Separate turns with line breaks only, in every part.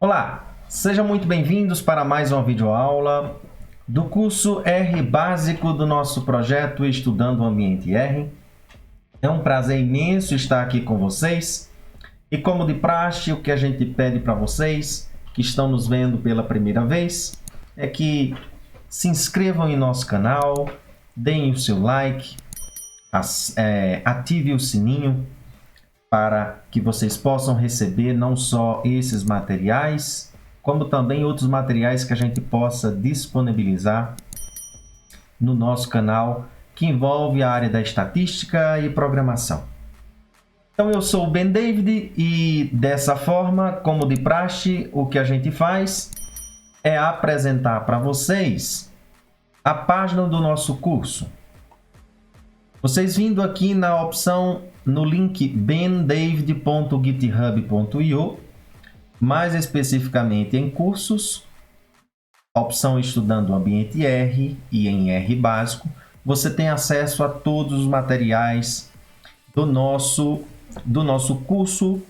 Olá, sejam muito bem-vindos para mais uma videoaula do curso R Básico do nosso projeto Estudando o Ambiente R. É um prazer imenso estar aqui com vocês e, como de praxe, o que a gente pede para vocês que estão nos vendo pela primeira vez é que se inscrevam em nosso canal, deem o seu like, ative o sininho para que vocês possam receber não só esses materiais, como também outros materiais que a gente possa disponibilizar no nosso canal, que envolve a área da estatística e programação. Então eu sou o Ben David e dessa forma, como de praxe, o que a gente faz é apresentar para vocês a página do nosso curso. Vocês vindo aqui na opção, no link bendavid.github.io, mais especificamente em cursos, opção Estudando o Ambiente R e em R Básico, você tem acesso a todos os materiais do nosso curso,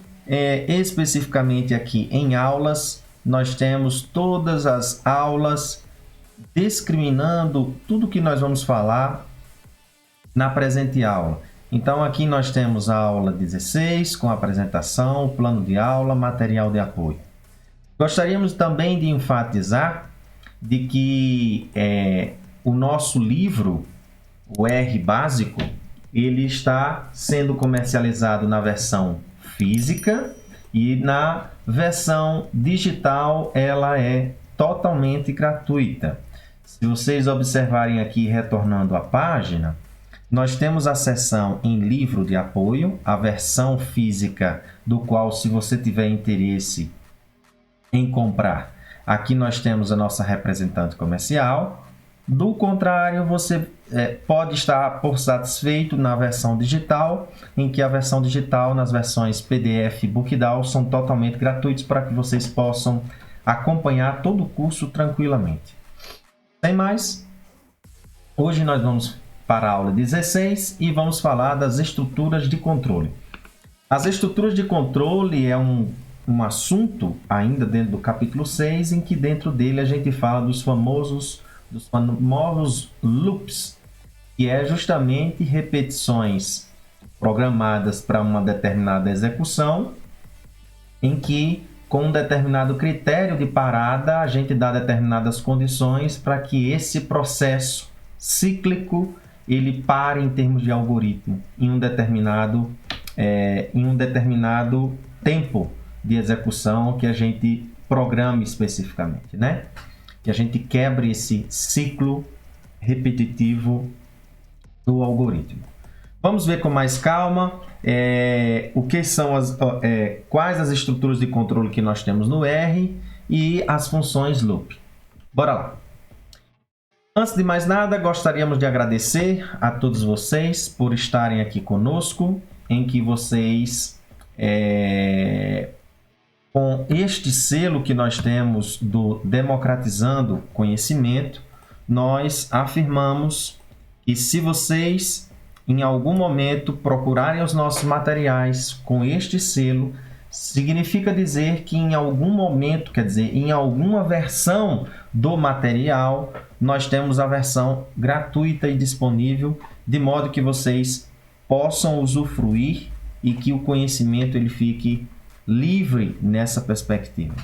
especificamente aqui em aulas. Nós temos todas as aulas discriminando tudo que nós vamos falar na presente aula. Então aqui nós temos a aula 16 com a apresentação, plano de aula, material de apoio. Gostaríamos também de enfatizar de que o nosso livro, o R Básico, ele está sendo comercializado na versão física e na versão digital ela é totalmente gratuita. Se vocês observarem aqui, retornando à página, nós temos a seção em livro de apoio, a versão física do qual, se você tiver interesse em comprar, aqui nós temos a nossa representante comercial. Do contrário, você pode estar por satisfeito na versão digital, em que a versão digital, nas versões PDF e BookDAO, são totalmente gratuitos para que vocês possam acompanhar todo o curso tranquilamente. Sem mais, hoje nós vamos para a aula 16 e vamos falar das estruturas de controle. As estruturas de controle é um assunto ainda dentro do capítulo 6, em que dentro dele a gente fala dos famosos loops, que é justamente repetições programadas para uma determinada execução, em que com um determinado critério de parada a gente dá determinadas condições para que esse processo cíclico ele pare em termos de algoritmo em um determinado tempo de execução que a gente programe especificamente, né? Que a gente quebre esse ciclo repetitivo do algoritmo. Vamos ver com mais calma o que são quais as estruturas de controle que nós temos no R e as funções loop. Bora lá! Antes de mais nada, gostaríamos de agradecer a todos vocês por estarem aqui conosco, em que vocês, com este selo que nós temos do Democratizando Conhecimento, nós afirmamos que se vocês, em algum momento, procurarem os nossos materiais com este selo, significa dizer que em algum momento, quer dizer, em alguma versão do material, nós temos a versão gratuita e disponível, de modo que vocês possam usufruir e que o conhecimento ele fique livre nessa perspectiva.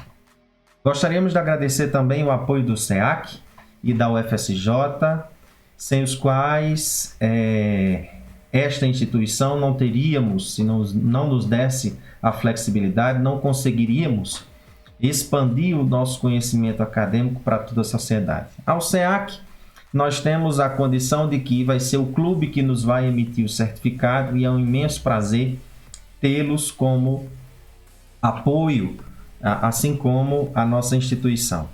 Gostaríamos de agradecer também o apoio do SEAC e da UFSJ, sem os quais esta instituição não teríamos, se não nos desse a flexibilidade, não conseguiríamos expandir o nosso conhecimento acadêmico para toda a sociedade. Ao SEAC, nós temos a condição de que vai ser o clube que nos vai emitir o certificado e é um imenso prazer tê-los como apoio, assim como a nossa instituição.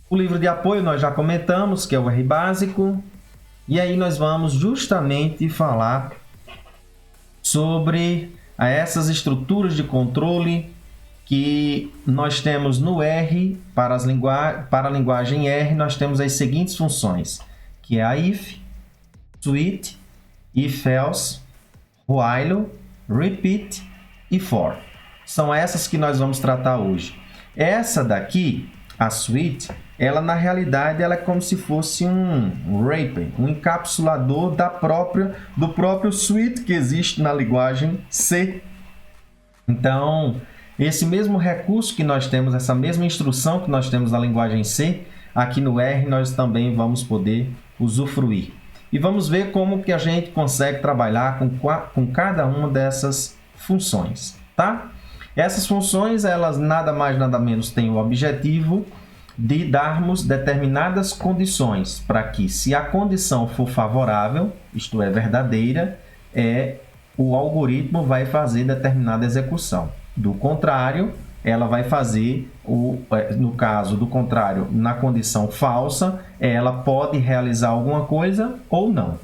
O livro de apoio nós já comentamos, que é o R Básico, e aí nós vamos justamente falar sobre essas estruturas de controle que nós temos no R. Para a linguagem R, nós temos as seguintes funções, que é a if, switch, if else, while, repeat e for. são essas que nós vamos tratar hoje. Essa daqui, a suite, ela na realidade ela é como se fosse um wrapper, um encapsulador do próprio suite que existe na linguagem C. Então, esse mesmo recurso que nós temos, essa mesma instrução que nós temos na linguagem C, aqui no R nós também vamos poder usufruir. E vamos ver como que a gente consegue trabalhar com cada uma dessas funções, tá? Essas funções, elas nada mais nada menos têm o objetivo de darmos determinadas condições para que, se a condição for favorável, isto é, verdadeira, o algoritmo vai fazer determinada execução. Do contrário, ela vai fazer, no caso do contrário, na condição falsa, ela pode realizar alguma coisa ou não.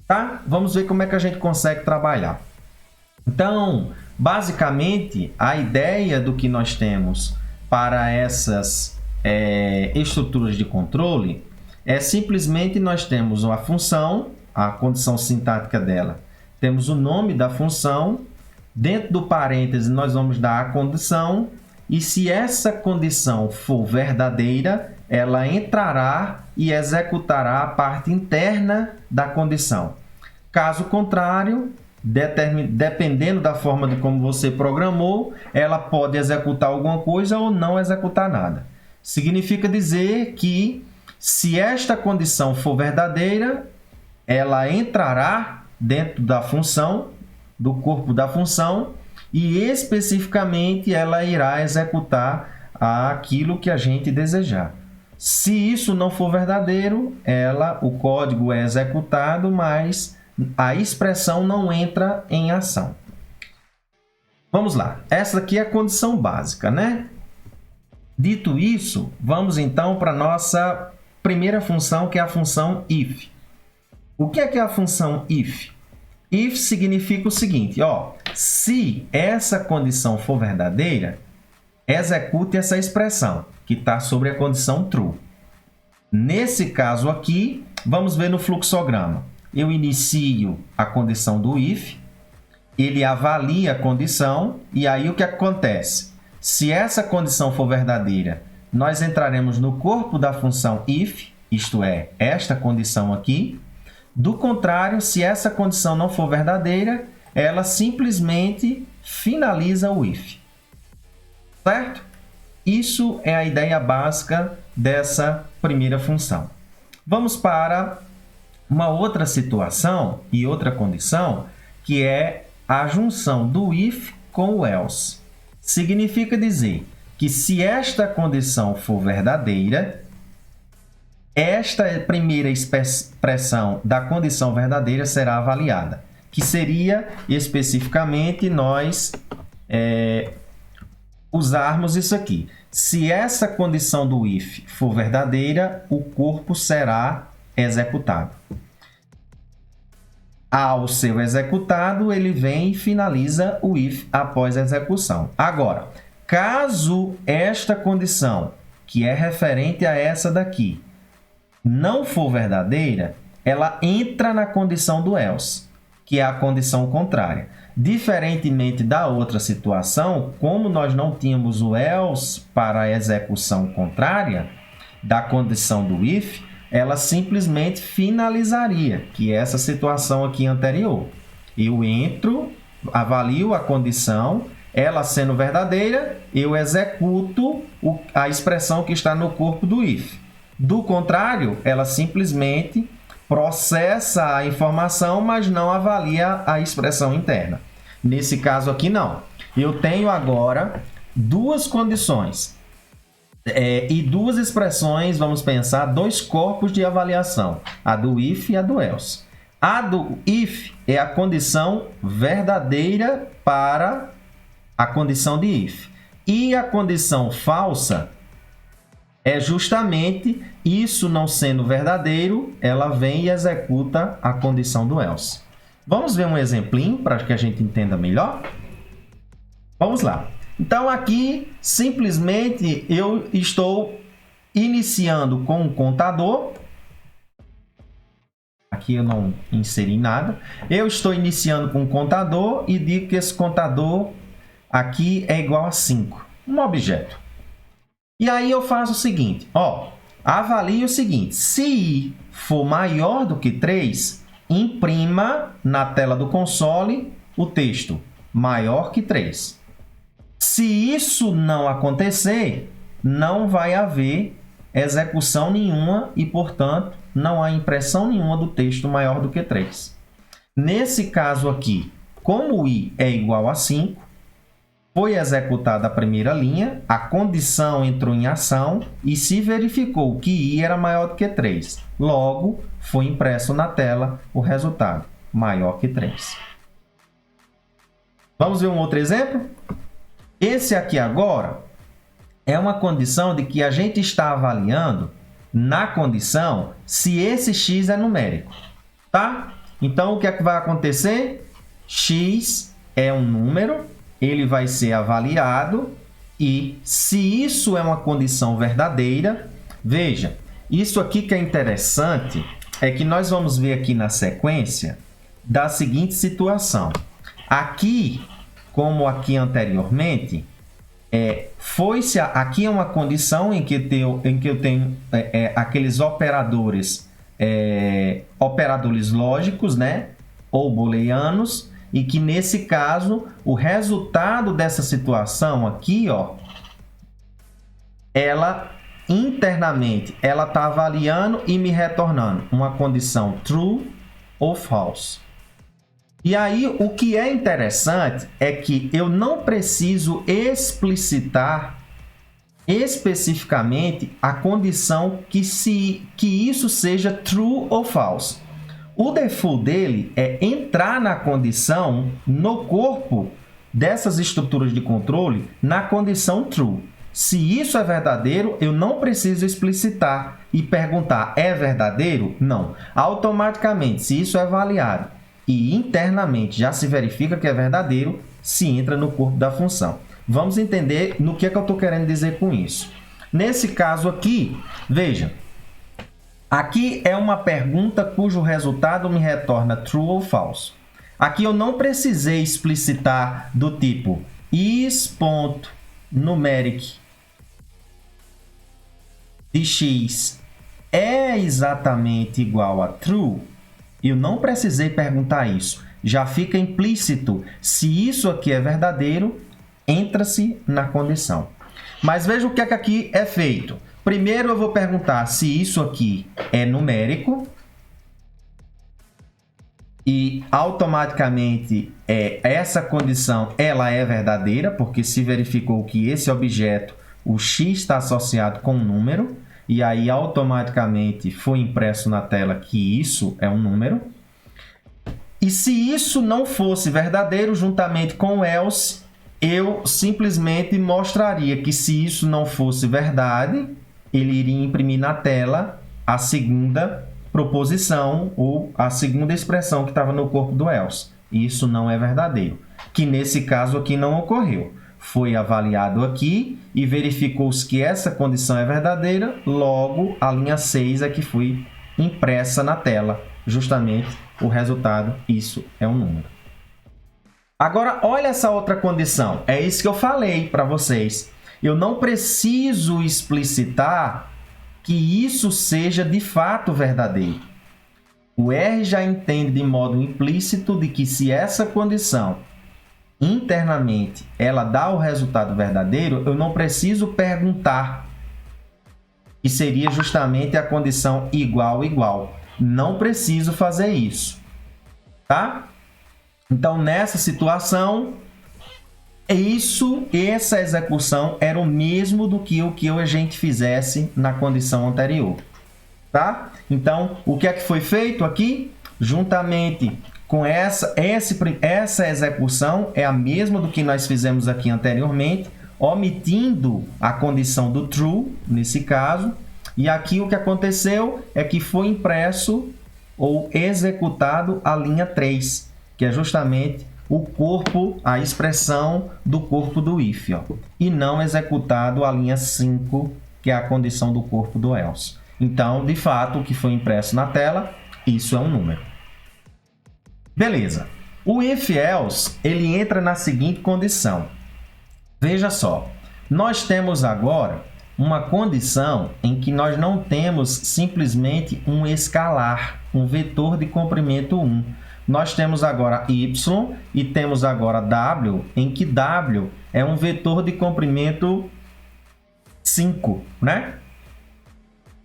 Tá? Vamos ver como é que a gente consegue trabalhar. Então, basicamente, a ideia do que nós temos para essas estruturas de controle é simplesmente nós temos uma função, a condição sintática dela, temos o nome da função, dentro do parêntese nós vamos dar a condição, e se essa condição for verdadeira, ela entrará e executará a parte interna da condição. Caso contrário, dependendo da forma de como você programou, ela pode executar alguma coisa ou não executar nada. Significa dizer que, se esta condição for verdadeira, ela entrará dentro da função, do corpo da função, e especificamente ela irá executar aquilo que a gente desejar. Se isso não for verdadeiro, o código é executado, mas a expressão não entra em ação. Vamos lá. Essa aqui é a condição básica, né? Dito isso, vamos então para a nossa primeira função, que é a função if. O que é a função if? If significa o seguinte, se essa condição for verdadeira, execute essa expressão, que está sobre a condição true. Nesse caso aqui, vamos ver no fluxograma. Eu inicio a condição do if, ele avalia a condição, e aí o que acontece? Se essa condição for verdadeira, nós entraremos no corpo da função if, isto é, esta condição aqui. Do contrário, se essa condição não for verdadeira, ela simplesmente finaliza o if. Certo? Isso é a ideia básica dessa primeira função. Vamos para uma outra situação e outra condição, que é a junção do if com o else. Significa dizer que, se esta condição for verdadeira, esta primeira expressão da condição verdadeira será avaliada, que seria especificamente nós usarmos isso aqui. Se essa condição do if for verdadeira, o corpo será executado. Ao ser executado, ele vem e finaliza o if após a execução. Agora, caso esta condição, que é referente a essa daqui, não for verdadeira, ela entra na condição do else, que é a condição contrária. Diferentemente da outra situação, como nós não tínhamos o else para a execução contrária da condição do if, ela simplesmente finalizaria, que é essa situação aqui anterior. Eu entro, avalio a condição, ela sendo verdadeira, eu executo a expressão que está no corpo do if. Do contrário, ela simplesmente processa a informação, mas não avalia a expressão interna. Nesse caso aqui, não. Eu tenho agora duas condições. E duas expressões, vamos pensar, dois corpos de avaliação, a do if e a do else. A do if é a condição verdadeira para a condição de if. E a condição falsa é justamente isso não sendo verdadeiro, ela vem e executa a condição do else. Vamos ver um exemplinho para que a gente entenda melhor? Vamos lá. Então, aqui, simplesmente, eu estou iniciando com um contador. Aqui eu não inseri nada. Eu estou iniciando com um contador e digo que esse contador, aqui é igual a 5, um objeto. E aí eu faço o seguinte, avalie o seguinte, se i for maior do que 3, imprima na tela do console o texto maior que 3. Se isso não acontecer, não vai haver execução nenhuma e, portanto, não há impressão nenhuma do texto maior do que 3. Nesse caso aqui, como i é igual a 5, foi executada a primeira linha, a condição entrou em ação e se verificou que i era maior do que 3. Logo, foi impresso na tela o resultado, maior que 3. Vamos ver um outro exemplo? Esse aqui agora é uma condição de que a gente está avaliando na condição se esse x é numérico, tá? Então, o que é que vai acontecer? X é um número, ele vai ser avaliado e se isso é uma condição verdadeira, veja, isso aqui que é interessante é que nós vamos ver aqui na sequência da seguinte situação. Aqui, como aqui anteriormente, aqui é uma condição em que eu tenho aqueles operadores lógicos, né? Ou booleanos, e que nesse caso o resultado dessa situação aqui, ela internamente ela está avaliando e me retornando uma condição true ou false. E aí, o que é interessante é que eu não preciso explicitar especificamente a condição que isso seja true ou false. O default dele é entrar na condição, no corpo dessas estruturas de controle, na condição true. Se isso é verdadeiro, eu não preciso explicitar e perguntar, é verdadeiro? Não. Automaticamente, se isso é avaliado e internamente já se verifica que é verdadeiro, se entra no corpo da função. Vamos entender no que eu estou querendo dizer com isso. Nesse caso aqui, veja, aqui é uma pergunta cujo resultado me retorna true ou false. Aqui eu não precisei explicitar do tipo is.numeric de x é exatamente igual a true. Eu não precisei perguntar isso. Já fica implícito. Se isso aqui é verdadeiro, entra-se na condição. Mas veja o que é que aqui é feito. Primeiro eu vou perguntar se isso aqui é numérico. E automaticamente essa condição ela é verdadeira, porque se verificou que esse objeto, o x está associado com um número. E aí automaticamente foi impresso na tela que isso é um número. E se isso não fosse verdadeiro, juntamente com o else, eu simplesmente mostraria que se isso não fosse verdade, ele iria imprimir na tela a segunda proposição ou a segunda expressão que estava no corpo do else. Isso não é verdadeiro, que nesse caso aqui não ocorreu. Foi avaliado aqui e verificou-se que essa condição é verdadeira, logo a linha 6 é que foi impressa na tela. Justamente o resultado, isso é um número. Agora, olha essa outra condição. É isso que eu falei para vocês. Eu não preciso explicitar que isso seja de fato verdadeiro. O R já entende de modo implícito de que se essa condição internamente ela dá o resultado verdadeiro, eu não preciso perguntar, que seria justamente a condição igual igual. Não preciso fazer isso, tá? Então, nessa situação, essa execução era o mesmo do que o que a gente fizesse na condição anterior, tá? Então, o que é que foi feito aqui? Juntamente com essa execução é a mesma do que nós fizemos aqui anteriormente, omitindo a condição do true, nesse caso. E aqui o que aconteceu é que foi impresso ou executado a linha 3, que é justamente o corpo, a expressão do corpo do if, e não executado a linha 5, que é a condição do corpo do else. Então, de fato, o que foi impresso na tela, isso é um número. Beleza. O if-else, ele entra na seguinte condição. Veja só, nós temos agora uma condição em que nós não temos simplesmente um escalar, um vetor de comprimento 1. Nós temos agora y e temos agora w, em que w é um vetor de comprimento 5, né?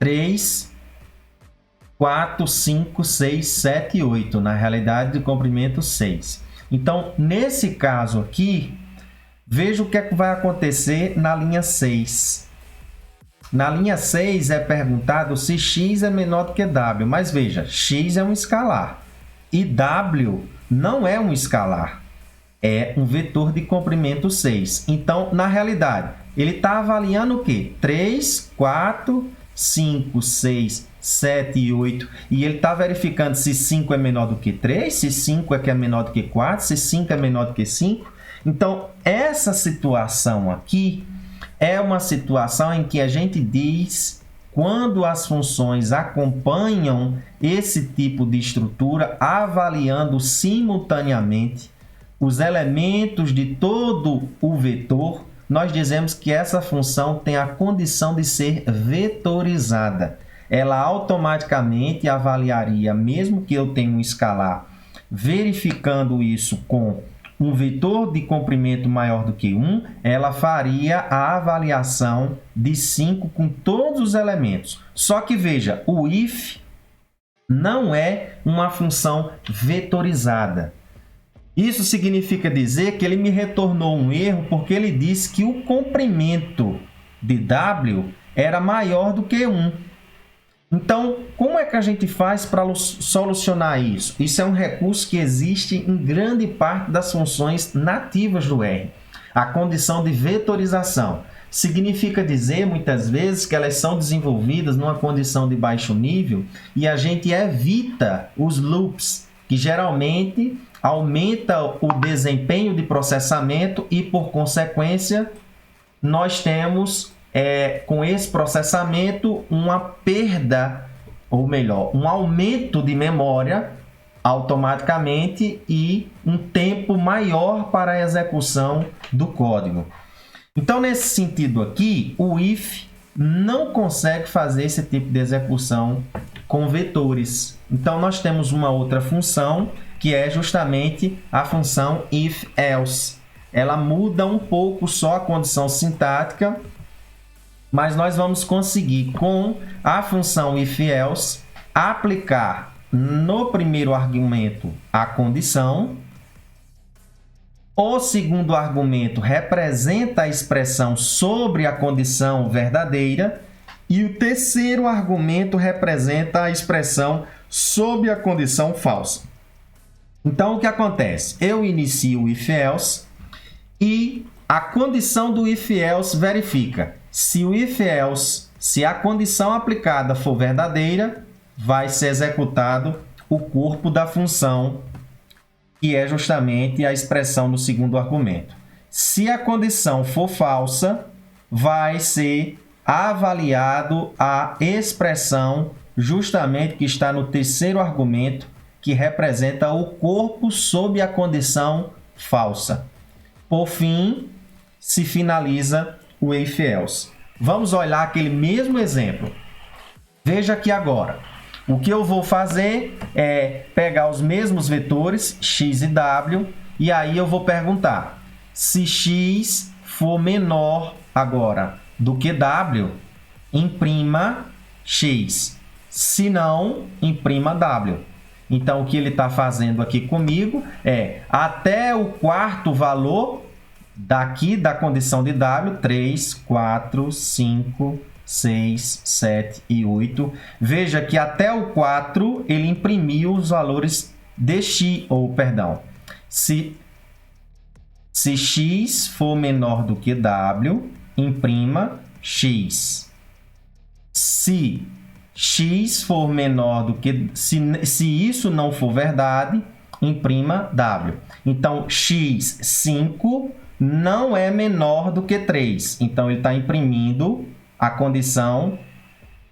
3, 4, 5, 6, 7 e 8, na realidade de comprimento 6. Então, nesse caso aqui, veja o que é que vai acontecer na linha 6. Na linha 6 é perguntado se x é menor do que w, mas veja, x é um escalar e w não é um escalar, é um vetor de comprimento 6. Então, na realidade, ele está avaliando o quê? 3, 4, 5, 6, 7 e 8. E ele está verificando se 5 é menor do que 3, se 5 é menor do que 4, se 5 é menor do que 5. Então, essa situação aqui é uma situação em que a gente diz quando as funções acompanham esse tipo de estrutura, avaliando simultaneamente os elementos de todo o vetor, nós dizemos que essa função tem a condição de ser vetorizada. Ela automaticamente avaliaria, mesmo que eu tenha um escalar, verificando isso com um vetor de comprimento maior do que 1, ela faria a avaliação de 5 com todos os elementos. Só que veja, o if não é uma função vetorizada. Isso significa dizer que ele me retornou um erro porque ele disse que o comprimento de w era maior do que 1. Então, como é que a gente faz para solucionar isso? Isso é um recurso que existe em grande parte das funções nativas do R. A condição de vetorização significa dizer, muitas vezes, que elas são desenvolvidas numa condição de baixo nível e a gente evita os loops, que geralmente aumenta o desempenho de processamento e, por consequência, nós temos com esse processamento uma perda, ou melhor, um aumento de memória automaticamente e um tempo maior para a execução do código. Então, nesse sentido aqui, o if não consegue fazer esse tipo de execução com vetores. Então, nós temos uma outra função que é justamente a função if-else. Ela muda um pouco só a condição sintática, mas nós vamos conseguir, com a função if-else, aplicar no primeiro argumento a condição. O segundo argumento representa a expressão sobre a condição verdadeira. E o terceiro argumento representa a expressão sobre a condição falsa. Então, o que acontece? Eu inicio o if-else e a condição do if-else verifica. Se o if-else, se a condição aplicada for verdadeira, vai ser executado o corpo da função, que é justamente a expressão do segundo argumento. Se a condição for falsa, vai ser avaliado a expressão justamente que está no terceiro argumento, que representa o corpo sob a condição falsa. Por fim, se finaliza o if-else. Vamos olhar aquele mesmo exemplo. Veja aqui agora. O que eu vou fazer é pegar os mesmos vetores, x e w, e aí eu vou perguntar se x for menor agora do que w, imprima x. Se não, imprima w. Então, o que ele está fazendo aqui comigo é até o quarto valor daqui da condição de w, 3, 4, 5, 6, 7 e 8. Veja que até o 4 ele imprimiu os valores de x, ou perdão, se x for menor do que w, imprima x. Se x for menor do que... Se isso não for verdade, imprima w. Então, x5 não é menor do que 3. Então, ele está imprimindo a condição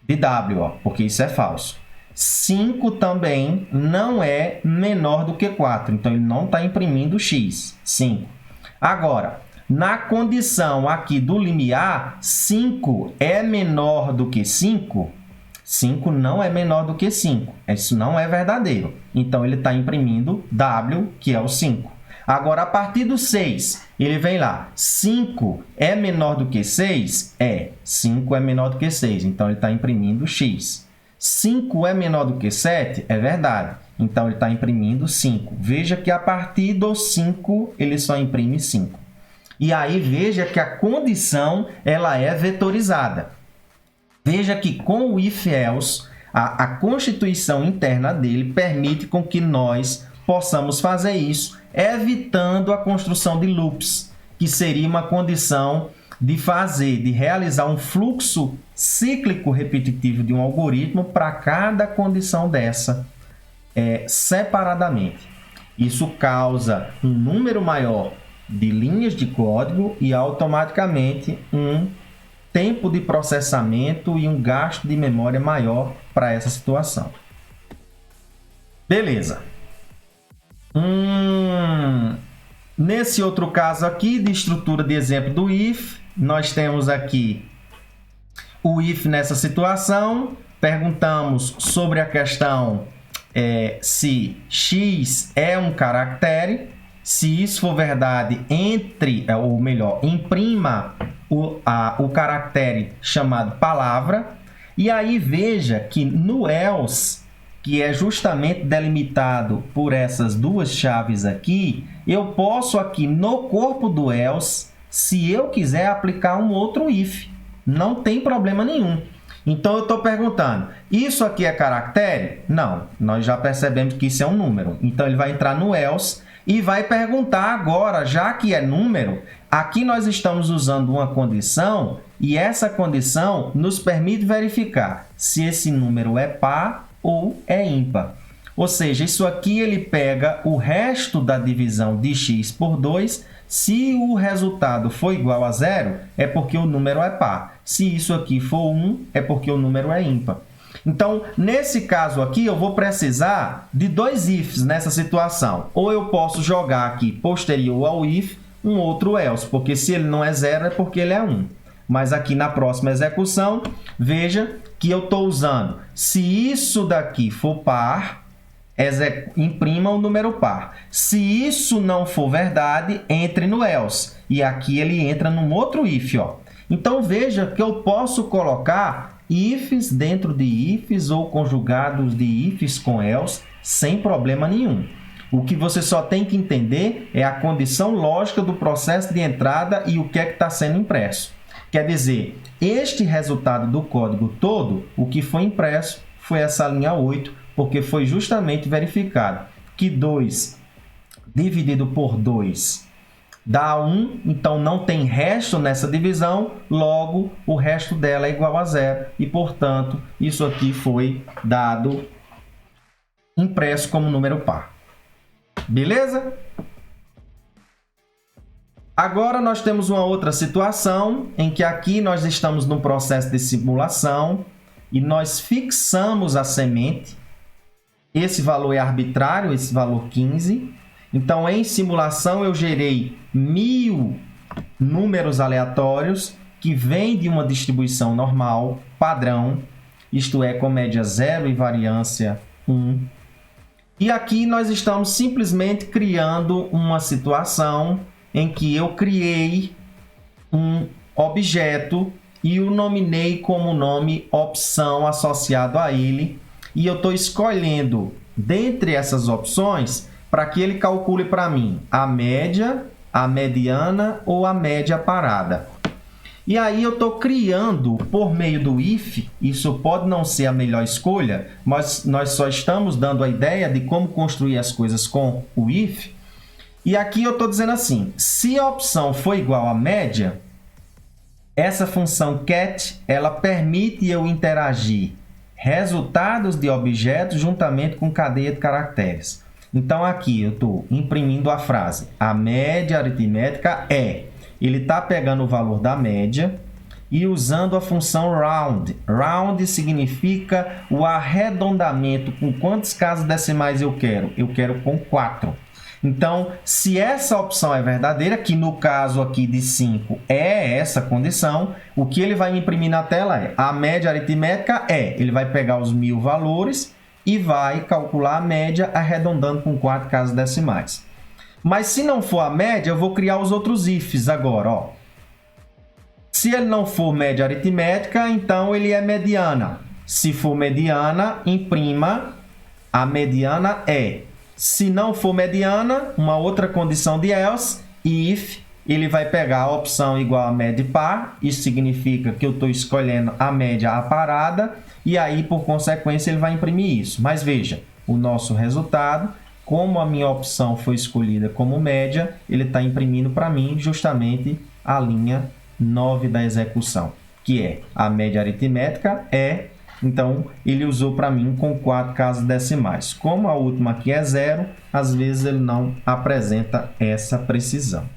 de w, ó, porque isso é falso. 5 também não é menor do que 4. Então, ele não está imprimindo x. 5. Agora, Na condição aqui do limiar, 5 é menor do que 5? 5 não é menor do que 5. Isso não é verdadeiro. Então, ele está imprimindo W, que é o 5. Agora, a partir do 6, ele vem lá. 5 é menor do que 6? É. 5 é menor do que 6. Então, ele está imprimindo X. 5 é menor do que 7? É verdade. Então, ele está imprimindo 5. Veja que a partir do 5, ele só imprime 5. E aí, veja que a condição ela é vetorizada. Veja que com o if-else, a constituição interna dele permite com que nós possamos fazer isso, evitando a construção de loops, que seria uma condição de realizar um fluxo cíclico repetitivo de um algoritmo para cada condição dessa, separadamente. Isso causa um número maior de linhas de código e automaticamente um tempo de processamento e um gasto de memória maior para essa situação. Beleza. Nesse outro caso aqui, de estrutura de exemplo do if, nós temos aqui o if nessa situação. Perguntamos sobre a questão se x é um caractere. Se isso for verdade, imprima o caractere chamado palavra. E aí veja que no else, que é justamente delimitado por essas duas chaves aqui, eu posso aqui no corpo do else, se eu quiser aplicar um outro if. Não tem problema nenhum. Então, eu estou perguntando, isso aqui é caractere? Não, nós já percebemos que isso é um número. Então, ele vai entrar no else e vai perguntar agora, já que é número, aqui nós estamos usando uma condição e essa condição nos permite verificar se esse número é par ou é ímpar. Ou seja, isso aqui ele pega o resto da divisão de x por 2. Se o resultado for igual a 0, é porque o número é par. Se isso aqui for 1, é porque o número é ímpar. Então, nesse caso aqui, eu vou precisar de dois ifs nessa situação. Ou eu posso jogar aqui, posterior ao if, um outro else, porque se ele não é 0, é porque ele é 1. Mas aqui na próxima execução, veja que eu estou usando. Se isso daqui for par, imprima o número par. Se isso não for verdade, entre no else. E aqui ele entra num outro if. Então, veja que eu posso colocar ifs dentro de ifs ou conjugados de ifs com else sem problema nenhum. O que você só tem que entender é a condição lógica do processo de entrada e o que é que está sendo impresso. Quer dizer, este resultado do código todo, o que foi impresso foi essa linha 8, porque foi justamente verificado que 2 dividido por 2 dá 1, então não tem resto nessa divisão, logo o resto dela é igual a 0 e, portanto, isso aqui foi dado impresso como número par. Beleza? Agora nós temos uma outra situação em que aqui nós estamos no processo de simulação e nós fixamos a semente. Esse valor é arbitrário, esse valor 15. Então, em simulação, eu gerei 1000 números aleatórios que vêm de uma distribuição normal, padrão, isto é, com média 0 e variância 1. E aqui nós estamos simplesmente criando uma situação em que eu criei um objeto e o nominei como nome opção associado a ele. E eu estou escolhendo, dentre essas opções, para que ele calcule para mim a média, a mediana ou a média parada. E aí eu estou criando, por meio do if, isso pode não ser a melhor escolha, mas nós só estamos dando a ideia de como construir as coisas com o if. E aqui eu estou dizendo assim, se a opção for igual à média, essa função cat, ela permite eu interagir resultados de objetos juntamente com cadeia de caracteres. Então, aqui eu estou imprimindo a frase. A média aritmética é... Ele está pegando o valor da média e usando a função round. Round significa o arredondamento. Com quantos casas decimais eu quero? Eu quero com 4. Então, se essa opção é verdadeira, que no caso aqui de 5 é essa condição, o que ele vai imprimir na tela é a média aritmética ele vai pegar os 1000 valores e vai calcular a média arredondando com 4 casas decimais. Mas se não for a média, eu vou criar os outros ifs agora, ó. Se ele não for média aritmética, então ele é mediana. Se for mediana, imprima a mediana Se não for mediana, uma outra condição de else, if, ele vai pegar a opção igual a média par, isso significa que eu estou escolhendo a média aparada, e aí, por consequência, ele vai imprimir isso. Mas veja, o nosso resultado, como a minha opção foi escolhida como média, ele está imprimindo para mim justamente a linha 9 da execução, que é a média aritmética então, ele usou para mim com 4 casas decimais. Como a última aqui é 0, às vezes ele não apresenta essa precisão.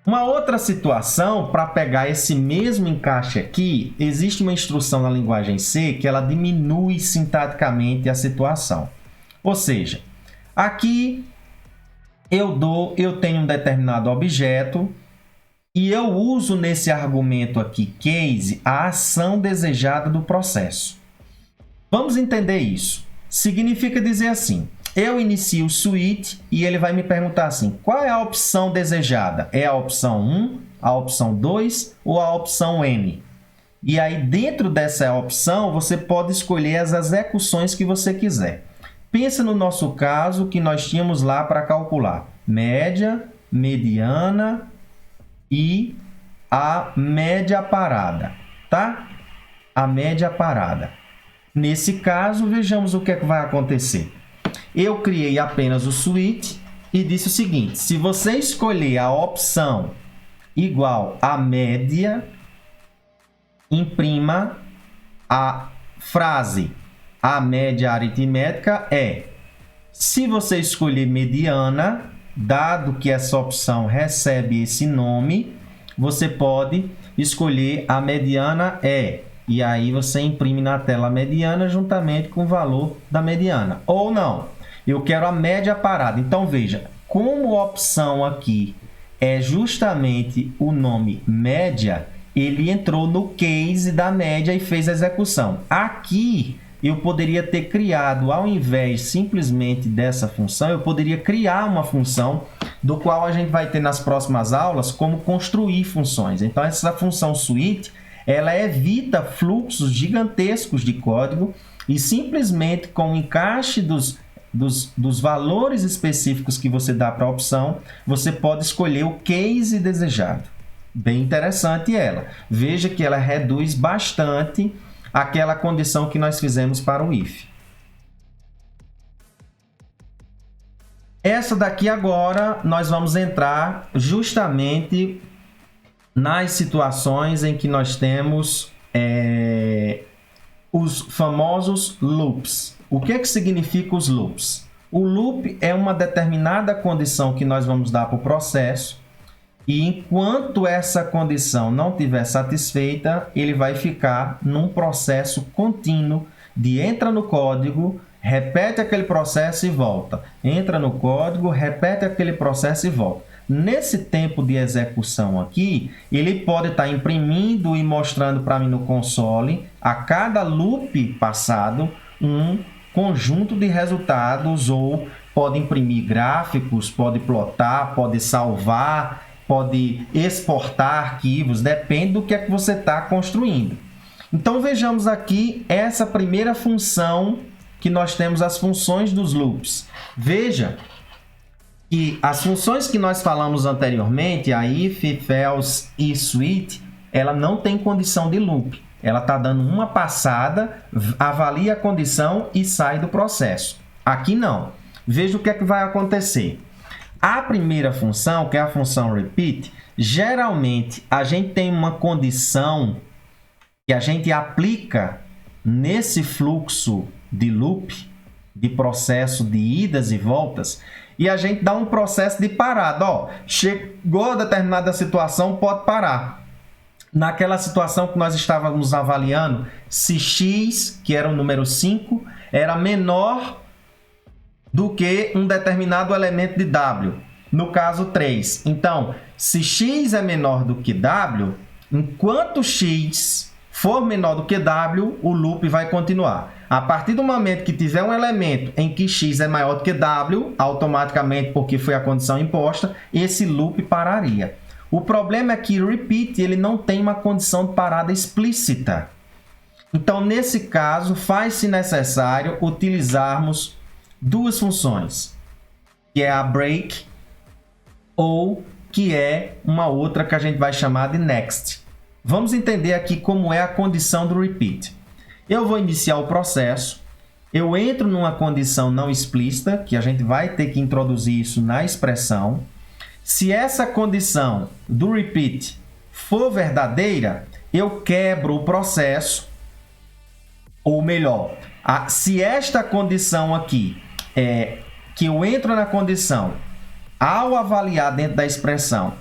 Uma outra situação, para pegar esse mesmo encaixe aqui, existe uma instrução na linguagem C que ela diminui sintaticamente a situação. Ou seja, aqui eu tenho um determinado objeto, e eu uso nesse argumento aqui, case, a ação desejada do processo. Vamos entender isso. Significa dizer assim, eu inicio o switch e ele vai me perguntar assim, qual é a opção desejada? É a opção 1, a opção 2 ou a opção N? E aí, dentro dessa opção, você pode escolher as execuções que você quiser. Pensa no nosso caso que nós tínhamos lá para calcular média, mediana e a média parada, tá? A média parada. Nesse caso, vejamos o que é que vai acontecer. Eu criei apenas o switch e disse o seguinte, se você escolher a opção igual a média, imprima a frase a média aritmética se você escolher mediana, dado que essa opção recebe esse nome, você pode escolher a mediana e aí você imprime na tela a mediana juntamente com o valor da mediana. Ou não, eu quero a média parada. Então veja, como a opção aqui é justamente o nome média, ele entrou no case da média e fez a execução. Aqui eu poderia ter criado, ao invés simplesmente dessa função, eu poderia criar uma função do qual a gente vai ter nas próximas aulas como construir funções. Então, essa função switch, ela evita fluxos gigantescos de código e simplesmente com o encaixe dos valores específicos que você dá para a opção, você pode escolher o case desejado. Bem interessante ela. Veja que ela reduz bastante aquela condição que nós fizemos para o if. Essa daqui agora nós vamos entrar justamente nas situações em que nós temos os famosos loops. O que é que significa os loops? O loop é uma determinada condição que nós vamos dar para o processo e enquanto essa condição não estiver satisfeita, ele vai ficar num processo contínuo de entra no código, repete aquele processo e volta. Entra no código, repete aquele processo e volta. Nesse tempo de execução aqui, ele pode estar imprimindo e mostrando para mim no console, a cada loop passado, um conjunto de resultados, ou pode imprimir gráficos, pode plotar, pode salvar, pode exportar arquivos, depende do que é que você está construindo. Então vejamos aqui essa primeira função que nós temos, as funções dos loops. Veja que as funções que nós falamos anteriormente, a if, if, else e switch, ela não tem condição de loop. Ela está dando uma passada, avalia a condição e sai do processo. Aqui não. Veja o que é que vai acontecer. A primeira função, que é a função repeat, geralmente a gente tem uma condição que a gente aplica nesse fluxo de loop, de processo de idas e voltas, e a gente dá um processo de parada. Ó, chegou a determinada situação, pode parar. Naquela situação que nós estávamos avaliando, se x, que era o número 5, era menor do que um determinado elemento de W, no caso 3. Então, se x é menor do que W, enquanto x for menor do que W, o loop vai continuar. A partir do momento que tiver um elemento em que x é maior do que W, automaticamente, porque foi a condição imposta, esse loop pararia. O problema é que repeat ele não tem uma condição de parada explícita. Então, nesse caso, faz-se necessário utilizarmos duas funções, que é a break ou que é uma outra que a gente vai chamar de next. Vamos entender aqui como é a condição do repeat. Eu vou iniciar o processo, eu entro numa condição não explícita, que a gente vai ter que introduzir isso na expressão. Se essa condição do repeat for verdadeira, eu quebro o processo, ou melhor, se esta condição aqui, que eu entro na condição, ao avaliar dentro da expressão,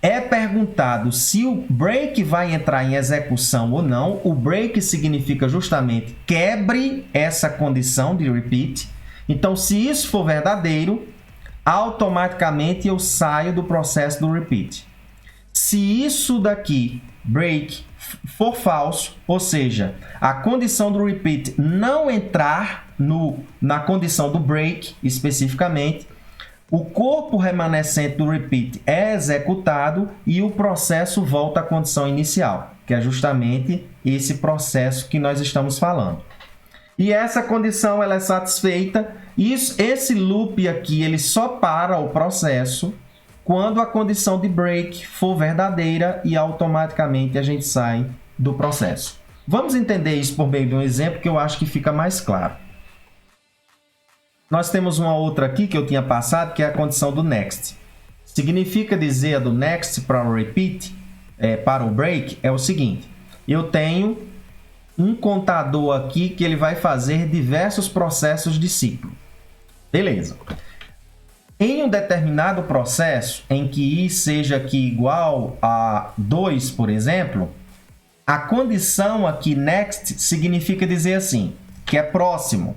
é perguntado se o break vai entrar em execução ou não. O break significa justamente quebre essa condição de repeat. Então, se isso for verdadeiro, automaticamente eu saio do processo do repeat. Se isso daqui, break, for falso, ou seja, a condição do repeat não entrar na condição do break especificamente, o corpo remanescente do repeat é executado e o processo volta à condição inicial, que é justamente esse processo que nós estamos falando. E essa condição ela é satisfeita. Esse loop aqui ele só para o processo quando a condição de break for verdadeira e automaticamente a gente sai do processo. Vamos entender isso por meio de um exemplo que eu acho que fica mais claro. Nós temos uma outra aqui que eu tinha passado, que é a condição do next. Significa dizer a do next para o repeat, para o break, é o seguinte. Eu tenho um contador aqui que ele vai fazer diversos processos de ciclo. Beleza. Em um determinado processo, em que i seja aqui igual a 2, por exemplo, a condição aqui next significa dizer assim, que é próximo.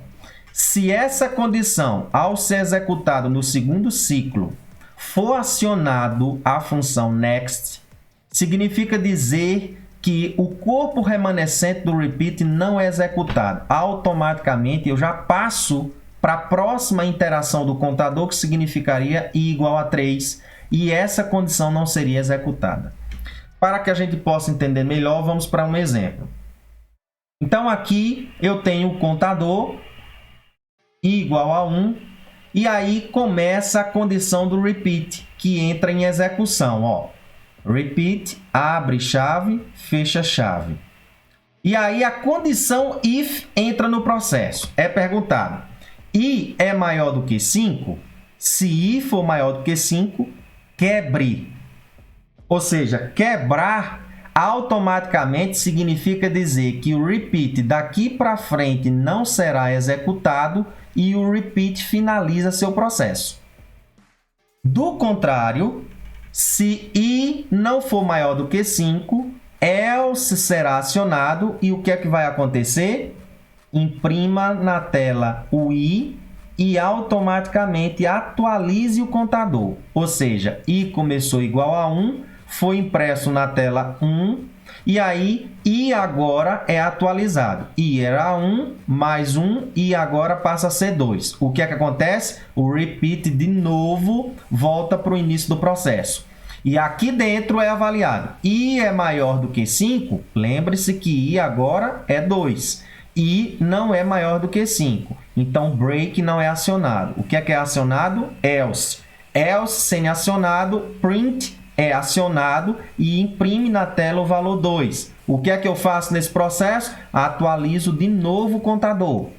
Se essa condição, ao ser executado no segundo ciclo, for acionado a função next, significa dizer que o corpo remanescente do repeat não é executado. Automaticamente eu já passo para a próxima interação do contador, que significaria i igual a 3, e essa condição não seria executada. Para que a gente possa entender melhor, vamos para um exemplo. Então aqui eu tenho o contador i igual a 1, e aí começa a condição do repeat, que entra em execução. Ó. Repeat, abre chave, fecha chave. E aí a condição if entra no processo. É perguntado, i é maior do que 5? Se i for maior do que 5, quebre. Ou seja, quebrar automaticamente significa dizer que o repeat daqui para frente não será executado e o repeat finaliza seu processo. Do contrário, se i não for maior do que 5, else será acionado e o que é que vai acontecer? Imprima na tela o i e automaticamente atualize o contador. Ou seja, i começou igual a 1, foi impresso na tela 1, e aí i agora é atualizado. I era 1 mais 1 e agora passa a ser 2. O que é que acontece? O repeat de novo volta para o início do processo. E aqui dentro é avaliado. I é maior do que 5, lembre-se que i agora é 2. I não é maior do que 5. Então, break não é acionado. O que é acionado? Else. Else, sem acionado, print é acionado e imprime na tela o valor 2. O que é que eu faço nesse processo? Atualizo de novo o contador.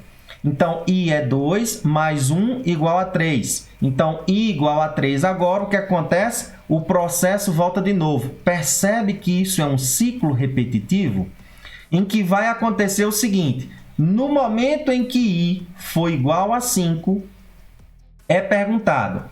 Então, i é 2 mais 1 igual a 3. Então, i igual a 3 agora, o que acontece? O processo volta de novo. Percebe que isso é um ciclo repetitivo em que vai acontecer o seguinte. No momento em que i for igual a 5, é perguntado,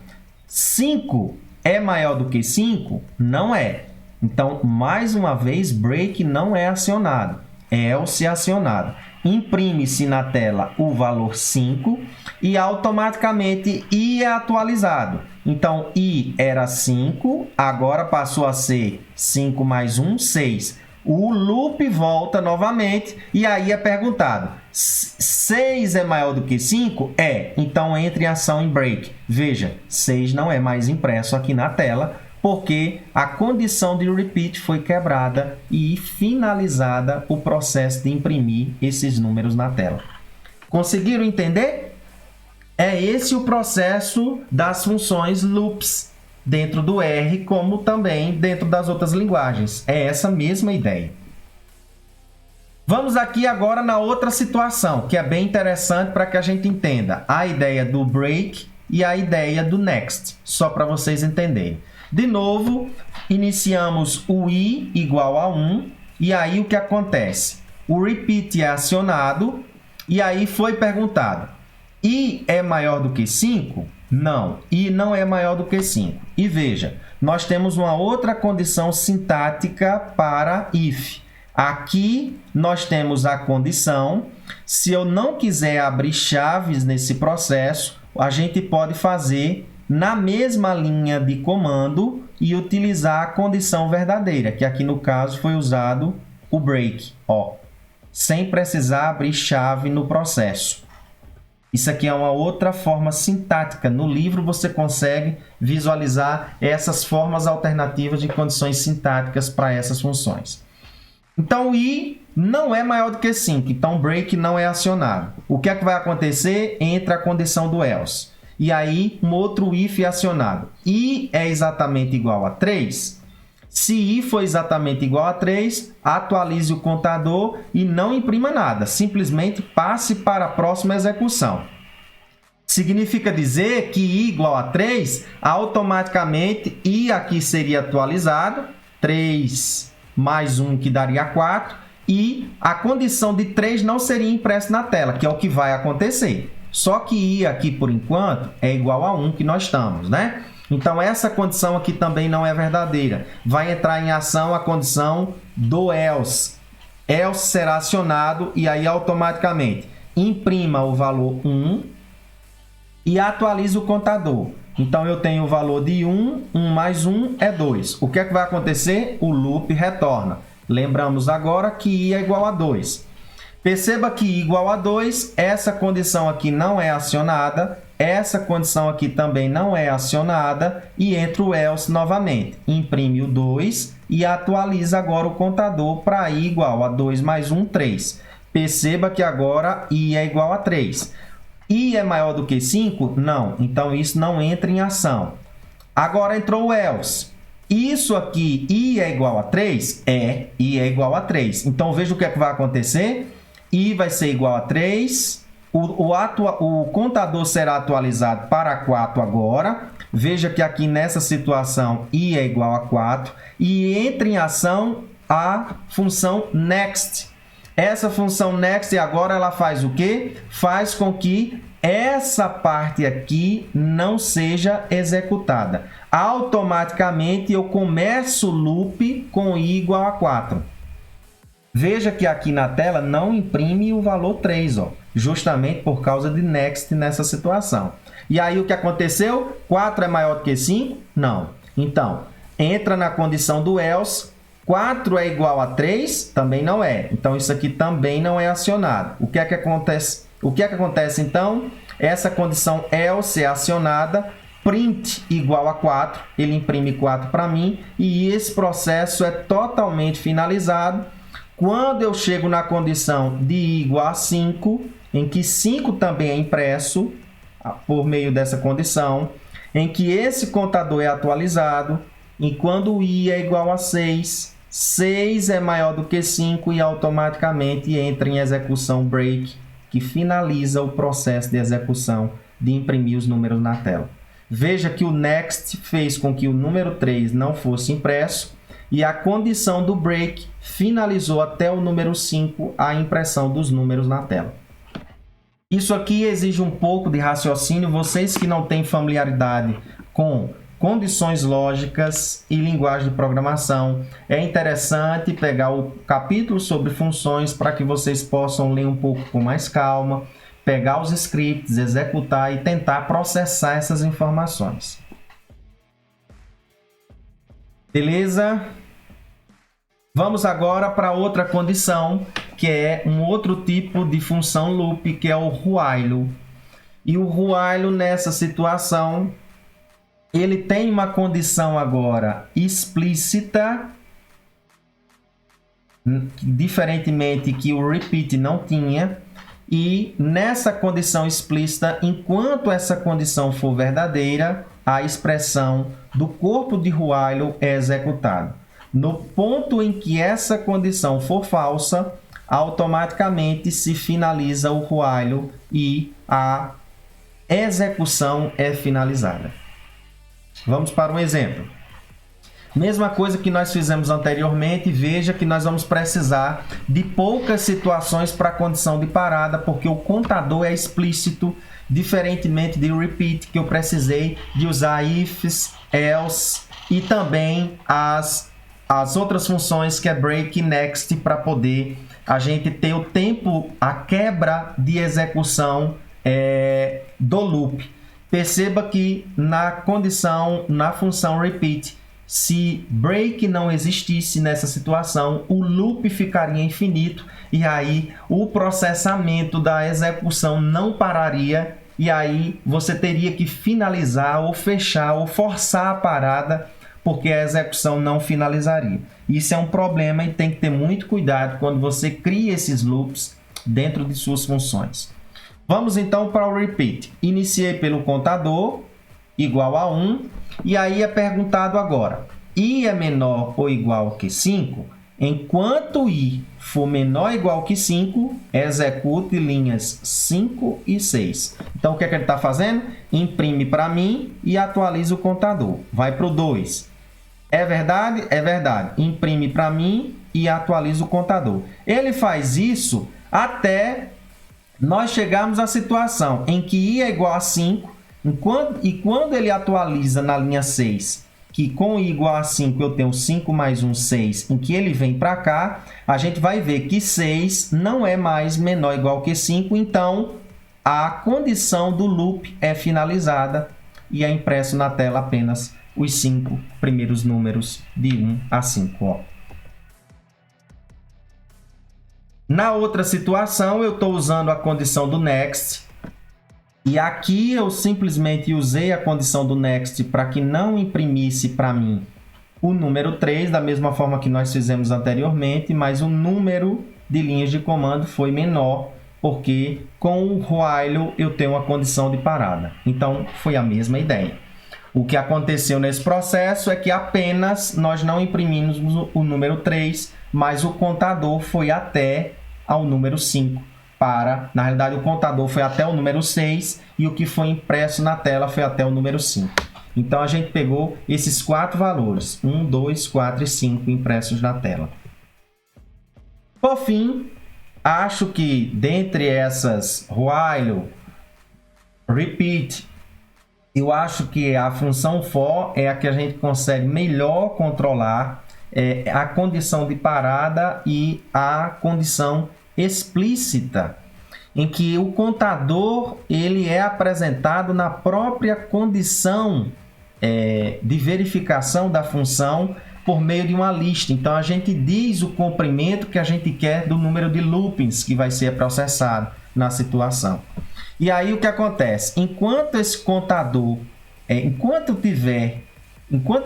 5 é maior do que 5? Não é. Então, mais uma vez, break não é acionado. Else é acionado. imprime-se na tela o valor 5 e automaticamente I é atualizado. Então, I era 5, agora passou a ser 5 mais 1, 6. O loop volta novamente e aí é perguntado, 6 é maior do que 5? É, então entre em ação em break. Veja, 6 não é mais impresso aqui na tela, porque a condição de repeat foi quebrada e finalizada o processo de imprimir esses números na tela. Conseguiram entender? É esse o processo das funções loops dentro do R, como também dentro das outras linguagens. É essa mesma ideia. Vamos aqui agora na outra situação, que é bem interessante para que a gente entenda a ideia do break e a ideia do next, só para vocês entenderem. De novo, iniciamos o I igual a 1, e aí o que acontece? O repeat é acionado, e aí foi perguntado, I é maior do que 5? Não, I não é maior do que 5. E veja, nós temos uma outra condição sintática para if. Aqui nós temos a condição, se eu não quiser abrir chaves nesse processo, a gente pode fazer na mesma linha de comando e utilizar a condição verdadeira, que aqui no caso foi usado o break, ó, sem precisar abrir chave no processo. Isso aqui é uma outra forma sintática. No livro você consegue visualizar essas formas alternativas de condições sintáticas para essas funções. Então, o I não é maior do que 5, então o break não é acionado. O que é que vai acontecer? Entra a condição do else. E aí, um outro if é acionado. I é exatamente igual a 3. Se I for exatamente igual a 3, atualize o contador e não imprima nada. Simplesmente passe para a próxima execução. Significa dizer que I igual a 3, automaticamente I aqui seria atualizado. 3 mais 1 que daria 4. E a condição de 3 não seria impressa na tela, que é o que vai acontecer. Só que I aqui, por enquanto, é igual a 1 que nós estamos, né? Então, essa condição aqui também não é verdadeira. Vai entrar em ação a condição do else. Else será acionado e aí, automaticamente, imprima o valor 1 e atualize o contador. Então, eu tenho o valor de 1, 1 mais 1 é 2. O que é que vai acontecer? O loop retorna. Lembramos agora que I é igual a 2. Perceba que I igual a 2, essa condição aqui não é acionada, essa condição aqui também não é acionada, e entra o else novamente. Imprime o 2 e atualiza agora o contador para I igual a 2 mais 1, 3. Perceba que agora I é igual a 3. I é maior do que 5? Não, então isso não entra em ação. Agora entrou o else. Isso aqui, I é igual a 3? É, I é igual a 3. Então, veja o que é que vai acontecer. I vai ser igual a 3, o contador será atualizado para 4 agora. Veja que aqui nessa situação I é igual a 4 e entra em ação a função next. Essa função next agora ela faz o quê? Faz com que essa parte aqui não seja executada. Automaticamente eu começo o loop com I igual a 4. Veja que aqui na tela não imprime o valor 3, ó, justamente por causa de next nessa situação. E aí o que aconteceu? 4 é maior do que 5? Não. Então, entra na condição do else. 4 é igual a 3? Também não é. Então, isso aqui também não é acionado. O que é que acontece? O que é que acontece então? Essa condição else é acionada. Print igual a 4. Ele imprime 4 para mim. E esse processo é totalmente finalizado. Quando eu chego na condição de I igual a 5, em que 5 também é impresso por meio dessa condição, em que esse contador é atualizado, e quando I é igual a 6, 6 é maior do que 5 e automaticamente entra em execução break, que finaliza o processo de execução de imprimir os números na tela. Veja que o next fez com que o número 3 não fosse impresso, e a condição do break finalizou até o número 5 a impressão dos números na tela. Isso aqui exige um pouco de raciocínio. Vocês que não têm familiaridade com condições lógicas e linguagem de programação. É interessante pegar o capítulo sobre funções para que vocês possam ler um pouco com mais calma, pegar os scripts, executar e tentar processar essas informações. Beleza? Vamos agora para outra condição, que é um outro tipo de função loop, que é o while. E o while nessa situação, ele tem uma condição agora explícita, diferentemente que o repeat não tinha. E nessa condição explícita, enquanto essa condição for verdadeira, a expressão do corpo de while é executada. No ponto em que essa condição for falsa, automaticamente se finaliza o while e a execução é finalizada. Vamos para um exemplo. Mesma coisa que nós fizemos anteriormente, veja que nós vamos precisar de poucas situações para a condição de parada, porque o contador é explícito, diferentemente de repeat, que eu precisei de usar ifs, else e também as outras funções que é break e next para poder a gente ter o tempo, a quebra de execução do loop. Perceba que na condição, na função repeat, se break não existisse nessa situação, o loop ficaria infinito e aí o processamento da execução não pararia e aí você teria que finalizar ou fechar ou forçar a parada porque a execução não finalizaria. Isso é um problema e tem que ter muito cuidado quando você cria esses loops dentro de suas funções. Vamos então para o repeat. Iniciei pelo contador, igual a 1, e aí é perguntado agora, i é menor ou igual que 5? Enquanto i for menor ou igual que 5, execute linhas 5 e 6. Então, o que é que ele está fazendo? Imprime para mim e atualiza o contador. Vai para o 2. É verdade? É verdade. Imprime para mim e atualiza o contador. Ele faz isso até nós chegarmos à situação em que i é igual a 5, e quando ele atualiza na linha 6, que com i igual a 5 eu tenho 5 mais 1, 6, em que ele vem para cá, a gente vai ver que 6 não é mais menor ou igual que 5, então a condição do loop é finalizada e é impresso na tela apenas os 5 primeiros números de 1 a 5. Ó. Na outra situação, eu estou usando a condição do next. E aqui eu simplesmente usei a condição do next para que não imprimisse para mim o número 3, da mesma forma que nós fizemos anteriormente, mas o número de linhas de comando foi menor, porque com o while eu tenho uma condição de parada. Então, foi a mesma ideia. O que aconteceu nesse processo é que apenas nós não imprimimos o número 3, mas o contador foi até ao número 5. Na realidade, o contador foi até o número 6 e o que foi impresso na tela foi até o número 5. Então, a gente pegou esses 4 valores, 1, 2, 4 e 5 impressos na tela. Por fim, acho que dentre essas while, repeat, eu acho que a função for é a que a gente consegue melhor controlar a condição de parada e a condição explícita, em que o contador ele é apresentado na própria condição de verificação da função por meio de uma lista. Então, a gente diz o comprimento que a gente quer do número de loopings que vai ser processado na situação. E aí, o que acontece? Enquanto esse contador, enquanto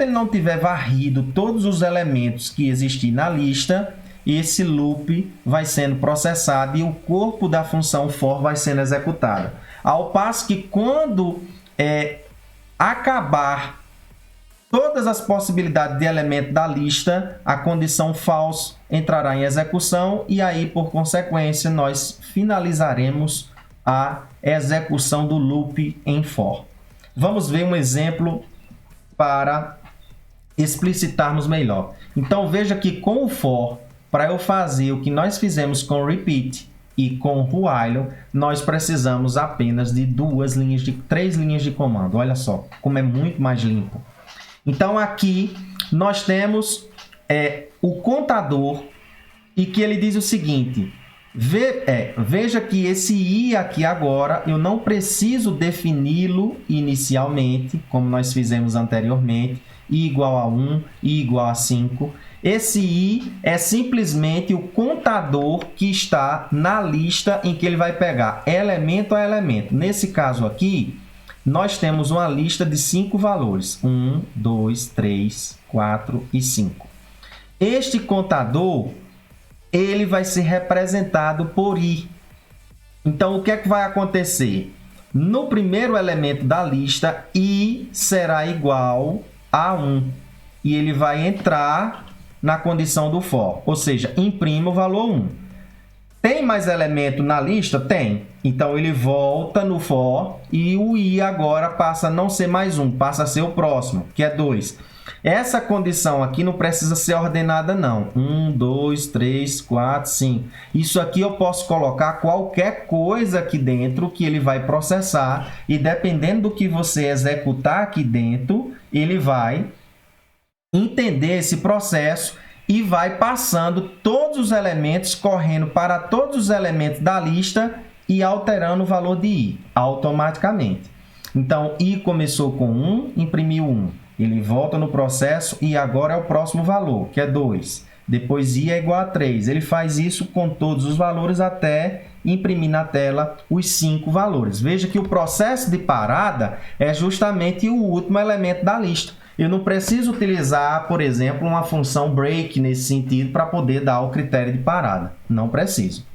ele não tiver varrido todos os elementos que existem na lista, esse loop vai sendo processado e o corpo da função for vai sendo executado. Ao passo que quando acabar todas as possibilidades de elemento da lista, a condição false entrará em execução e aí, por consequência, nós finalizaremos a execução do loop em for. Vamos ver um exemplo para explicitarmos melhor. Então, veja que com o for, para eu fazer o que nós fizemos com o repeat e com o while, nós precisamos apenas de 3 linhas de comando. Olha só como é muito mais limpo. Então aqui nós temos o contador e que ele diz o seguinte, veja que esse I aqui agora eu não preciso defini-lo inicialmente, como nós fizemos anteriormente, I igual a 1, I igual a 5. Esse I é simplesmente o contador que está na lista em que ele vai pegar elemento a elemento. Nesse caso aqui, nós temos uma lista de 5 valores. 1, 2, 3, 4 e 5. Este contador, ele vai ser representado por I. Então, o que é que vai acontecer? No primeiro elemento da lista, I será igual a 1. E ele vai entrar na condição do for, ou seja, imprima o valor 1. Tem mais elemento na lista? Tem. Então, ele volta no for e o I agora passa a não ser mais 1, passa a ser o próximo, que é 2. Essa condição aqui não precisa ser ordenada, não. 1, 2, 3, 4, 5. Isso aqui eu posso colocar qualquer coisa aqui dentro que ele vai processar e dependendo do que você executar aqui dentro, ele vai entender esse processo e vai passando todos os elementos, correndo para todos os elementos da lista e alterando o valor de I automaticamente. Então, I começou com 1, imprimiu 1. Ele volta no processo e agora é o próximo valor, que é 2. Depois I é igual a 3. Ele faz isso com todos os valores até imprimir na tela os 5 valores. Veja que o processo de parada é justamente o último elemento da lista. Eu não preciso utilizar, por exemplo, uma função break nesse sentido para poder dar o critério de parada. Não preciso.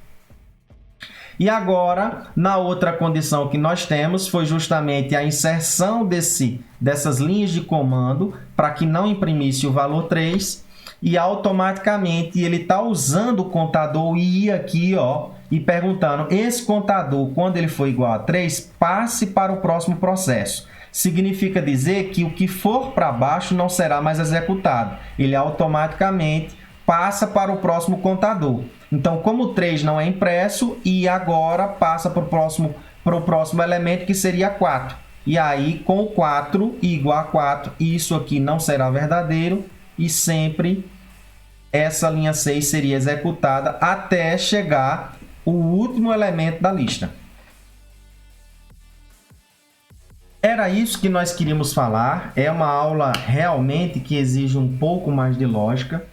E agora, na outra condição que nós temos, foi justamente a inserção dessas linhas de comando para que não imprimisse o valor 3 e automaticamente ele está usando o contador I aqui, ó, e perguntando, esse contador, quando ele for igual a 3, passe para o próximo processo. Significa dizer que o que for para baixo não será mais executado. Ele automaticamente passa para o próximo contador. Então, como o 3 não é impresso, e agora passa para o próximo elemento, que seria 4. E aí, com o 4 igual a 4, isso aqui não será verdadeiro, e sempre essa linha 6 seria executada até chegar o último elemento da lista. Era isso que nós queríamos falar. É uma aula realmente que exige um pouco mais de lógica.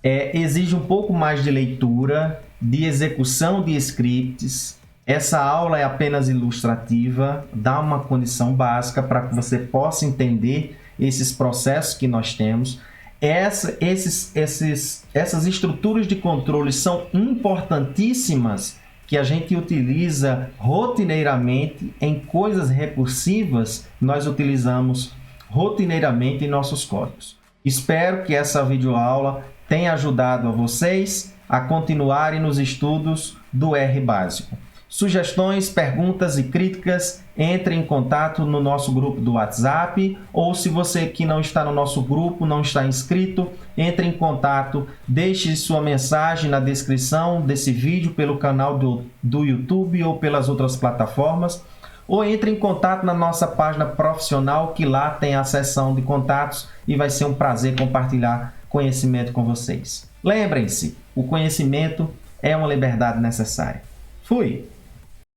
Exige um pouco mais de leitura, de execução de scripts. Essa aula é apenas ilustrativa, dá uma condição básica para que você possa entender esses processos que nós temos. Essas estruturas de controle são importantíssimas, que a gente utiliza rotineiramente em coisas recursivas, nós utilizamos rotineiramente em nossos códigos. Espero que essa videoaula tenha ajudado a vocês a continuarem nos estudos do R Básico. Sugestões, perguntas e críticas, entre em contato no nosso grupo do WhatsApp, ou se você que não está no nosso grupo, não está inscrito, entre em contato, deixe sua mensagem na descrição desse vídeo pelo canal do YouTube ou pelas outras plataformas, ou entre em contato na nossa página profissional, que lá tem a seção de contatos e vai ser um prazer compartilhar conhecimento com vocês. Lembrem-se, o conhecimento é uma liberdade necessária. Fui!